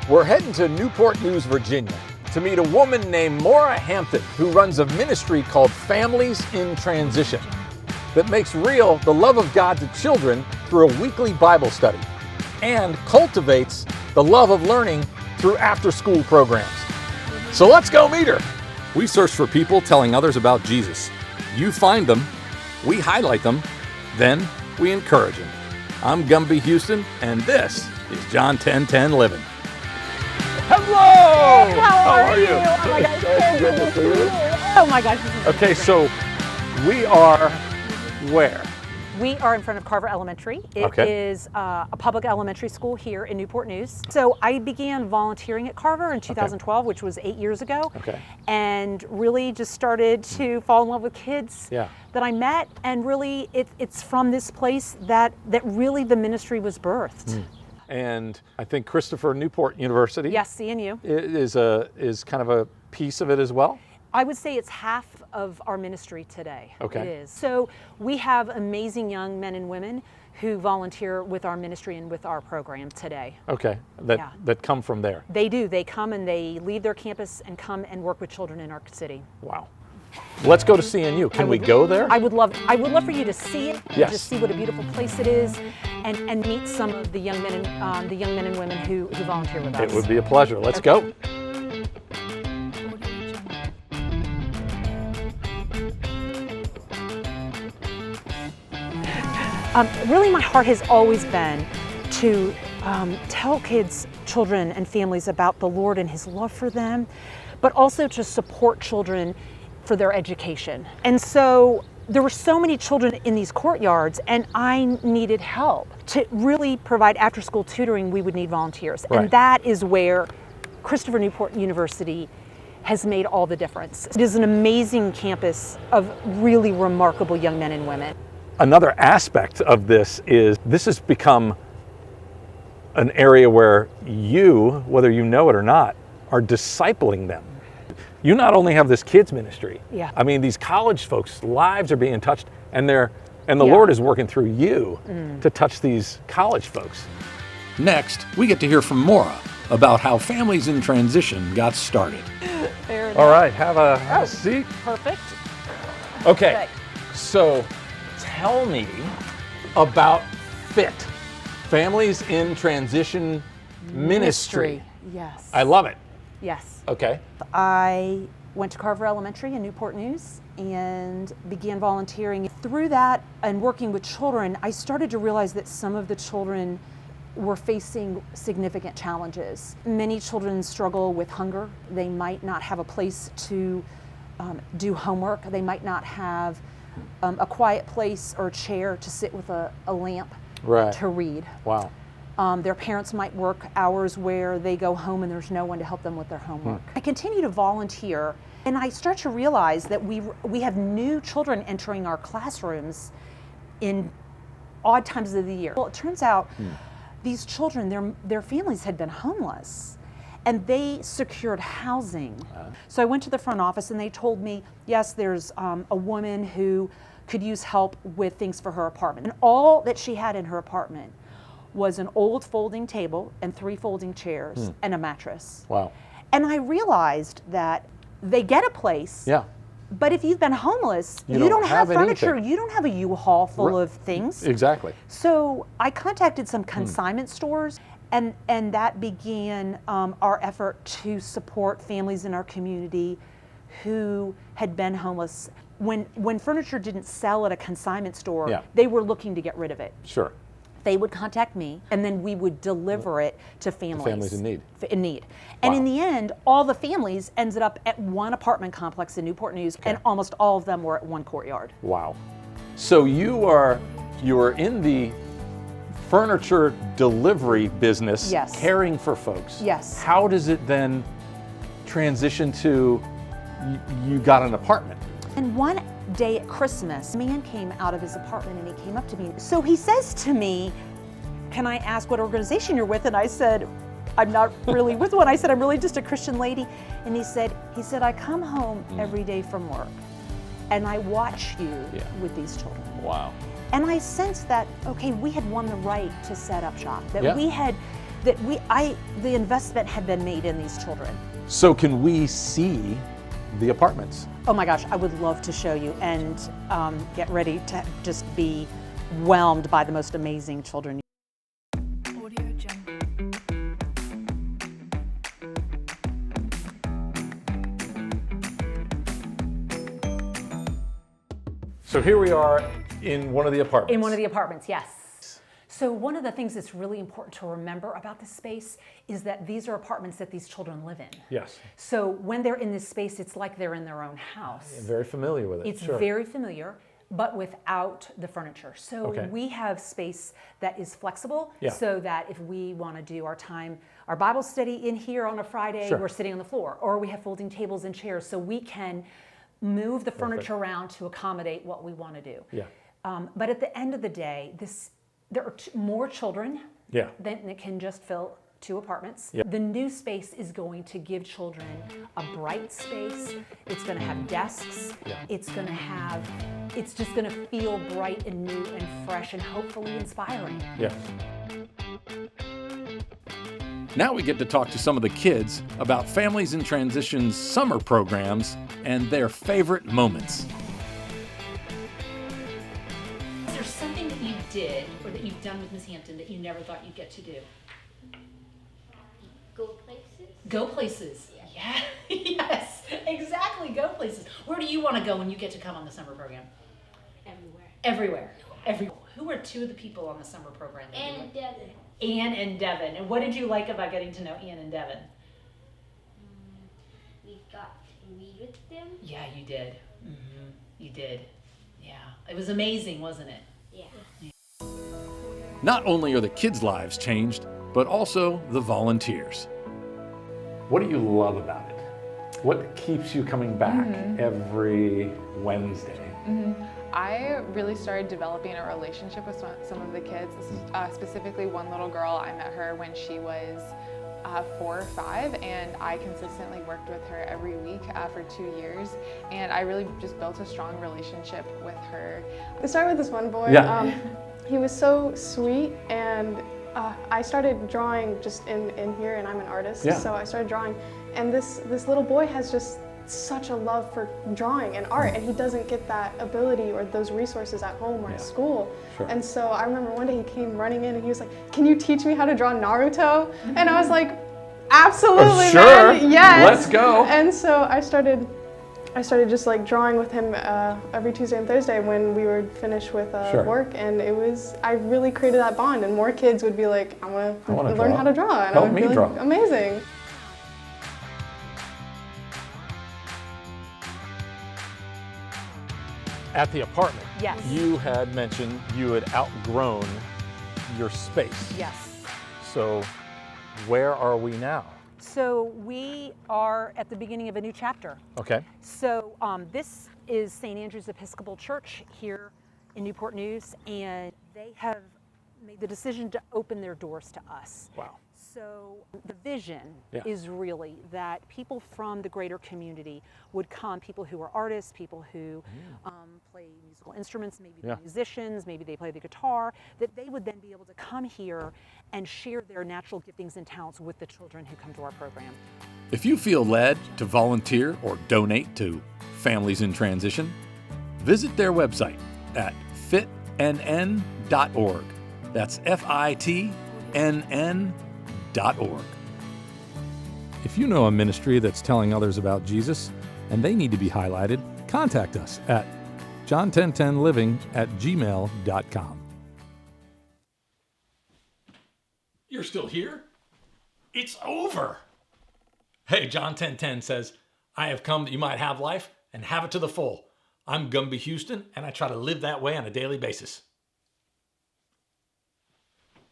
We're heading to Newport News, Virginia to meet a woman named Maura Hampton who runs a ministry called Families in Transition that makes real the love of God to children through a weekly Bible study and cultivates the love of learning through after-school programs. So let's go meet her. We search for people telling others about Jesus. You find them, we highlight them, then we encourage them. I'm Gumby Houston, and this is John 10:10 Living. Hello! How are you? Oh my gosh, Good to see you. Oh my gosh. This is Okay, so we are where? We are in front of Carver Elementary. It is a public elementary school here in Newport News. So I began volunteering at Carver in 2012, which was 8 years ago. And really just started to fall in love with kids that I met. And really it's from this place that really the ministry was birthed. And I think Christopher Newport University. Yes, CNU. Is kind of a piece of it as well? I would say it's half of our ministry today. Okay. It is. So we have amazing young men and women who volunteer with our ministry and with our program today. Okay, that come from there. They do. They come and they leave their campus and come and work with children in our city. Wow. Let's go to CNU. Can we go there? I would love for you to see it. Yes. Just see what a beautiful place it is, and meet some of the young men and women who volunteer with us. It would be a pleasure. Let's go. Really, my heart has always been to tell kids, children, and families about the Lord and His love for them, but also to support children for their education. And so there were so many children in these courtyards, and I needed help. To really provide after-school tutoring, we would need volunteers. Right. And that is where Christopher Newport University has made all the difference. It is an amazing campus of really remarkable young men and women. Another aspect of this has become an area where you, whether you know it or not, are discipling them. You not only have this kids ministry, I mean, these college folks' lives are being touched, and the Lord is working through you to touch these college folks. Next, we get to hear from Maura about how Families in Transition got started. All right, have a seat. Perfect. Okay, so tell me about FIT, Families in Transition Ministry. Yes. I love it. Yes. Okay. I went to Carver Elementary in Newport News and began volunteering. Through that and working with children, I started to realize that some of the children were facing significant challenges. Many children struggle with hunger. They might not have a place to do homework. They might not have a quiet place or a chair to sit with a lamp to read. Wow. Their parents might work hours where they go home and there's no one to help them with their homework. I continue to volunteer, and I start to realize that we have new children entering our classrooms in odd times of the year. Well, it turns out these children, their families had been homeless, and they secured housing. So I went to the front office and they told me, yes, there's a woman who could use help with things for her apartment. And all that she had in her apartment was an old folding table and 3 folding chairs and a mattress. Wow. And I realized that they get a place, but if you've been homeless, you don't have furniture, anything. you don't have a U-Haul full of things. Exactly. So I contacted some consignment stores, and that began our effort to support families in our community who had been homeless. When furniture didn't sell at a consignment store, they were looking to get rid of it. Sure. They would contact me, and then we would deliver it to families. Families in need. And in the end, all the families ended up at one apartment complex in Newport News, and almost all of them were at one courtyard. Wow. So you are in the furniture delivery business, caring for folks. Yes. How does it then transition to you got an apartment? And one day at Christmas, a man came out of his apartment and he came up to me. So he says to me, "Can I ask what organization you're with?" And I said, "I'm not really with one." I said, "I'm really just a Christian lady." And he said, "I come home every day from work and I watch you with these children." Wow. And I sensed that, okay, we had won the right to set up shop, that we had that the investment had been made in these children. So can we see the apartments? Oh my gosh, I would love to show you, and get ready to just be whelmed by the most amazing children. Audio Jungle. So here we are in one of the apartments. In one of the apartments, yes. So one of the things that's really important to remember about this space is that these are apartments that these children live in. Yes. So when they're in this space, it's like they're in their own house. Very familiar with it. It's sure. very familiar, but without the furniture. So Okay. we have space that is flexible, Yeah. so that if we want to do our Bible study in here on a Friday, Sure. we're sitting on the floor, or we have folding tables and chairs, so we can move the furniture around to accommodate what we want to do. Yeah. But at the end of the day, there are more children Yeah. than it can just fill 2 apartments. Yeah. The new space is going to give children a bright space. It's going to have desks. Yeah. It's just going to feel bright and new and fresh and hopefully inspiring. Yes. Now we get to talk to some of the kids about Families in Transition's summer programs and their favorite moments. Is there something that you did or that you've done with Miss Hampton that you never thought you'd get to do? Go places? Go places. Yeah. Yes, exactly. Go places. Where do you want to go when you get to come on the summer program? Everywhere. Everywhere. Who are 2 of the people on the summer program? that you And like? Devin. Anne and Devin. And what did you like about getting to know Anne and Devin? We got to read with them. Yeah, you did. You did. Yeah. It was amazing, wasn't it? Yeah. Not only are the kids' lives changed, but also the volunteers. What do you love about it? What keeps you coming back every Wednesday? I really started developing a relationship with some of the kids, specifically one little girl. I met her when she was 4 or 5, and I consistently worked with her every week for 2 years, and I really just built a strong relationship with her. It started with this one boy. Yeah. He was so sweet, and I started drawing just in here, and I'm an artist, Yeah. so I started drawing, and this little boy has just such a love for drawing and art, and he doesn't get that ability or those resources at home or Yeah. at school. Sure. And so I remember one day he came running in and he was like, "Can you teach me how to draw Naruto?" And I was like, "Absolutely, Sure. man, yes." Let's go. And so I started just like drawing with him every Tuesday and Thursday when we would finish with Sure. work, and I really created that bond, and more kids would be like, I want wanna to learn draw. how to draw, and Help I would me be like, draw. amazing. At the apartment, Yes. you had mentioned you had outgrown your space. Yes. So where are we now? So we are at the beginning of a new chapter. Okay. So this is St. Andrew's Episcopal Church here in Newport News, and they have made the decision to open their doors to us. Wow. So the vision Yeah. is really that people from the greater community would come, people who are artists, people who play musical instruments, maybe they're Yeah. musicians, maybe they play the guitar, that they would then be able to come here and share their natural giftings and talents with the children who come to our program. If you feel led to volunteer or donate to Families in Transition, visit their website at fitnn.org. That's FITNN.org. If you know a ministry that's telling others about Jesus and they need to be highlighted, contact us at john1010living@gmail.com. You're still here? It's over. Hey, John 10:10 says, I have come that you might have life and have it to the full. I'm Gumby Houston, and I try to live that way on a daily basis.